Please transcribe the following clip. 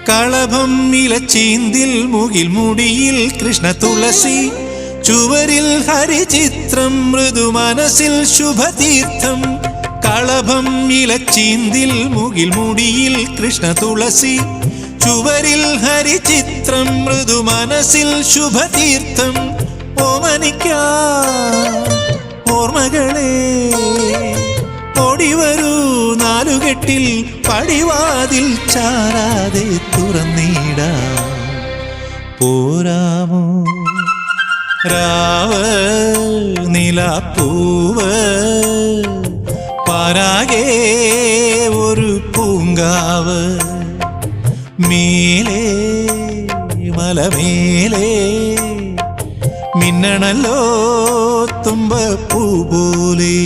കളഭം ഇലച്ചീന്തിൽ മുകിൽ മുടിയിൽ കൃഷ്ണ തുളസി ചുവരിൽ ഹരിചിത്രം മൃദു മനസ്സിൽ ശുഭതീർത്ഥം കളഭം ഇലച്ചീന്തിൽ മുകിൽ മുടിയിൽ കൃഷ്ണ തുളസി ചുവരിൽ ഹരിചിത്രം മൃദു മനസ്സിൽ ശുഭതീർത്ഥം ഓമനിക്കാ ഓർമ്മകളെ ഓടിവരൂ നാലുകെട്ടിൽ പടിവാതിൽ ചാരാതെ തുറന്നിടാ പോരാമോ രാവ് നിലാപ്പൂവ് പാരാകെ ഒരു പൂങ്കാവ് മേലേ മലമേലേ മിന്നണല്ലോ തുമ്പപ്പൂ പോലെ